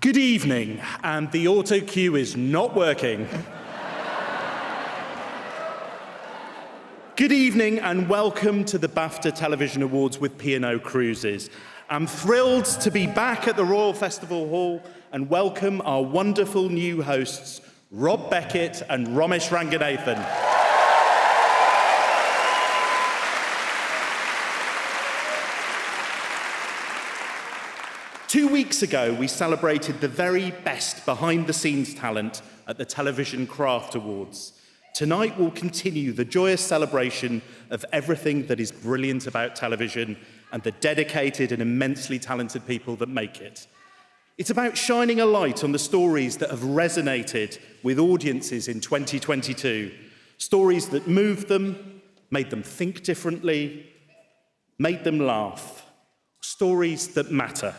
Good evening, and the auto cue is not working. Good evening and welcome to the BAFTA Television Awards with P&O Cruises. I'm thrilled to be back at the Royal Festival Hall and welcome our wonderful new hosts, Rob Beckett and Romesh Ranganathan. 2 weeks ago, we celebrated the very best behind-the-scenes talent at the Television Craft Awards. Tonight, we'll continue the joyous celebration of everything that is brilliant about television and the dedicated and immensely talented people that make it. It's about shining a light on the stories that have resonated with audiences in 2022, stories that moved them, made them think differently, made them laugh, stories that matter.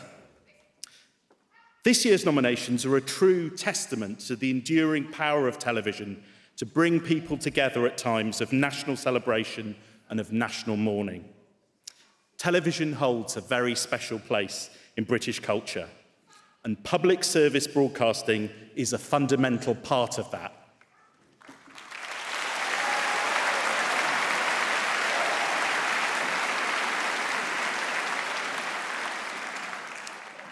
This year's nominations are a true testament to the enduring power of television to bring people together at times of national celebration and of national mourning. Television holds a very special place in British culture, and public service broadcasting is a fundamental part of that.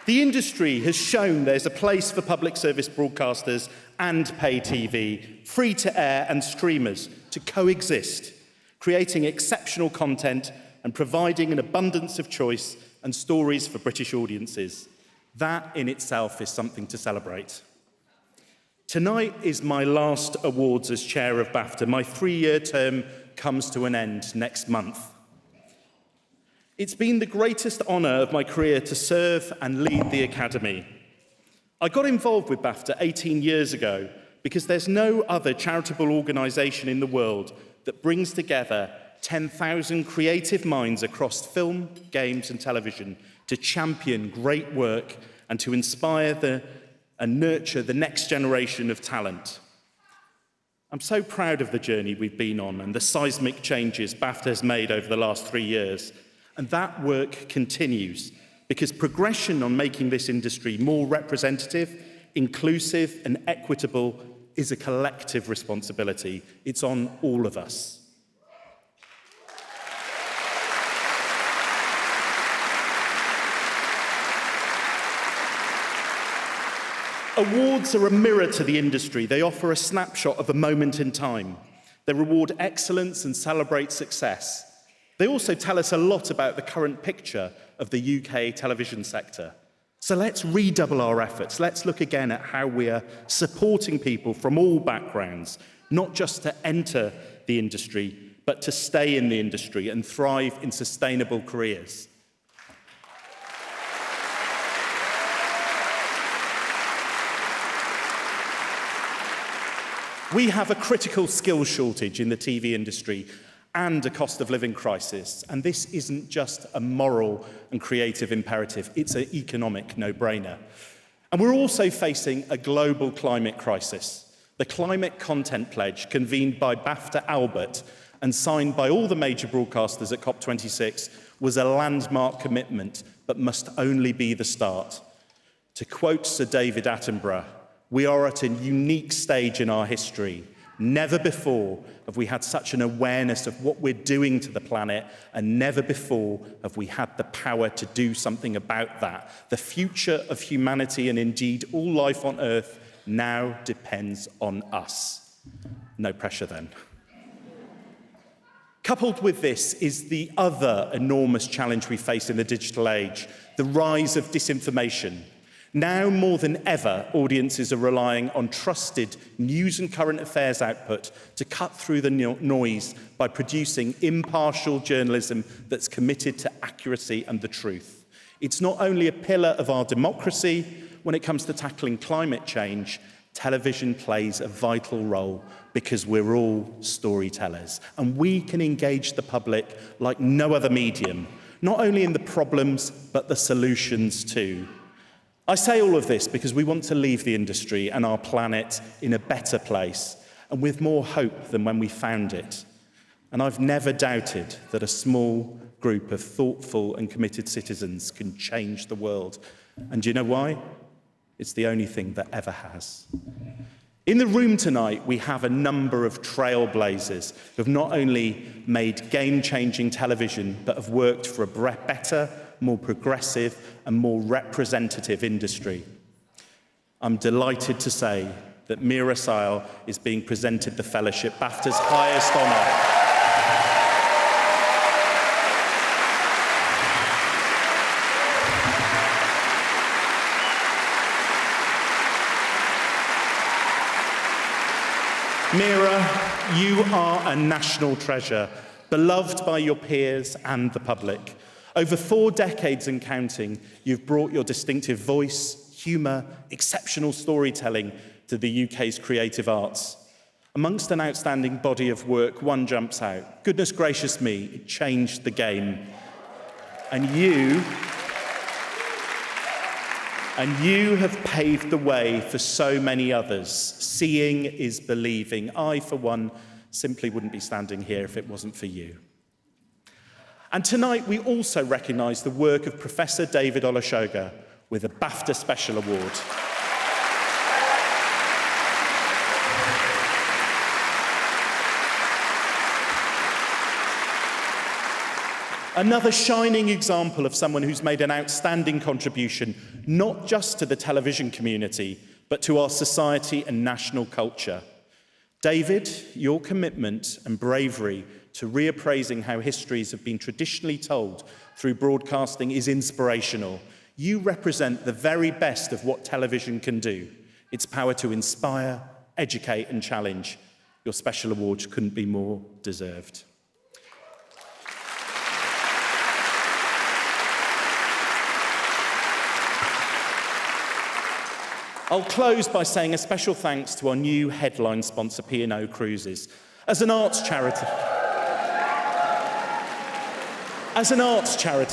The industry has shown there's a place for public service broadcasters and pay TV, free-to-air and streamers to coexist, creating exceptional content and providing an abundance of choice and stories for British audiences. That in itself is something to celebrate. Tonight is my last awards as chair of BAFTA. My 3-year term comes to an end next month. It's been the greatest honour of my career to serve and lead the Academy. I got involved with BAFTA 18 years ago because there's no other charitable organisation in the world that brings together 10,000 creative minds across film, games and television to champion great work and to inspire and nurture the next generation of talent. I'm so proud of the journey we've been on and the seismic changes BAFTA has made over the last 3 years. And that work continues because progression on making this industry more representative, inclusive and equitable is a collective responsibility. It's on all of us. Awards are a mirror to the industry. They offer a snapshot of a moment in time. They reward excellence and celebrate success. They also tell us a lot about the current picture of the UK television sector. So let's redouble our efforts. Let's look again at how we are supporting people from all backgrounds, not just to enter the industry, but to stay in the industry and thrive in sustainable careers. We have a critical skills shortage in the TV industry and a cost of living crisis. And this isn't just a moral and creative imperative, it's an economic no-brainer. And we're also facing a global climate crisis. The Climate Content Pledge, convened by BAFTA Albert and signed by all the major broadcasters at COP26, was a landmark commitment, but must only be the start. To quote Sir David Attenborough, "We are at a unique stage in our history. Never before have we had such an awareness of what we're doing to the planet, and never before have we had the power to do something about that. The future of humanity and indeed all life on Earth now depends on us." No pressure then. Coupled with this is the other enormous challenge we face in the digital age, the rise of disinformation. Now more than ever, audiences are relying on trusted news and current affairs output to cut through the noise by producing impartial journalism that's committed to accuracy and the truth. It's not only a pillar of our democracy. When it comes to tackling climate change, television plays a vital role because we're all storytellers, and we can engage the public like no other medium, not only in the problems, but the solutions too. I say all of this because we want to leave the industry and our planet in a better place and with more hope than when we found it. And I've never doubted that a small group of thoughtful and committed citizens can change the world. And do you know why? It's the only thing that ever has. In the room tonight, we have a number of trailblazers who have not only made game-changing television, but have worked for a better, more progressive and more representative industry. I'm delighted to say that Mira Sayal is being presented the fellowship, BAFTA's highest honour. Mira, you are a national treasure, beloved by your peers and the public. Over 4 decades and counting, you've brought your distinctive voice, humour, exceptional storytelling to the UK's creative arts. Amongst an outstanding body of work, one jumps out. Goodness gracious me, it changed the game. And you have paved the way for so many others. Seeing is believing. I, for one, simply wouldn't be standing here if it wasn't for you. And tonight we also recognise the work of Professor David Olusoga with a BAFTA Special Award. Another shining example of someone who's made an outstanding contribution, not just to the television community, but to our society and national culture. David, your commitment and bravery to reappraising how histories have been traditionally told through broadcasting is inspirational. You represent the very best of what television can do, its power to inspire, educate and challenge. Your special award couldn't be more deserved. I'll close by saying a special thanks to our new headline sponsor, P&O Cruises. As an arts charity,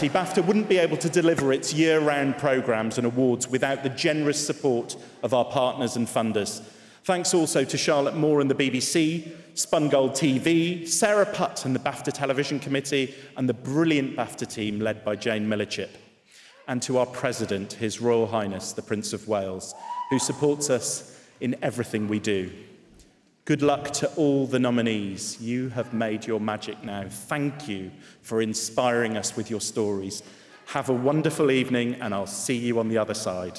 BAFTA wouldn't be able to deliver its year-round programmes and awards without the generous support of our partners and funders. Thanks also to Charlotte Moore and the BBC, Spungold TV, Sarah Putt and the BAFTA Television Committee, and the brilliant BAFTA team led by Jane Millichip. And to our President, His Royal Highness, the Prince of Wales, who supports us in everything we do. Good luck to all the nominees. You have made your magic now. Thank you for inspiring us with your stories. Have a wonderful evening, and I'll see you on the other side.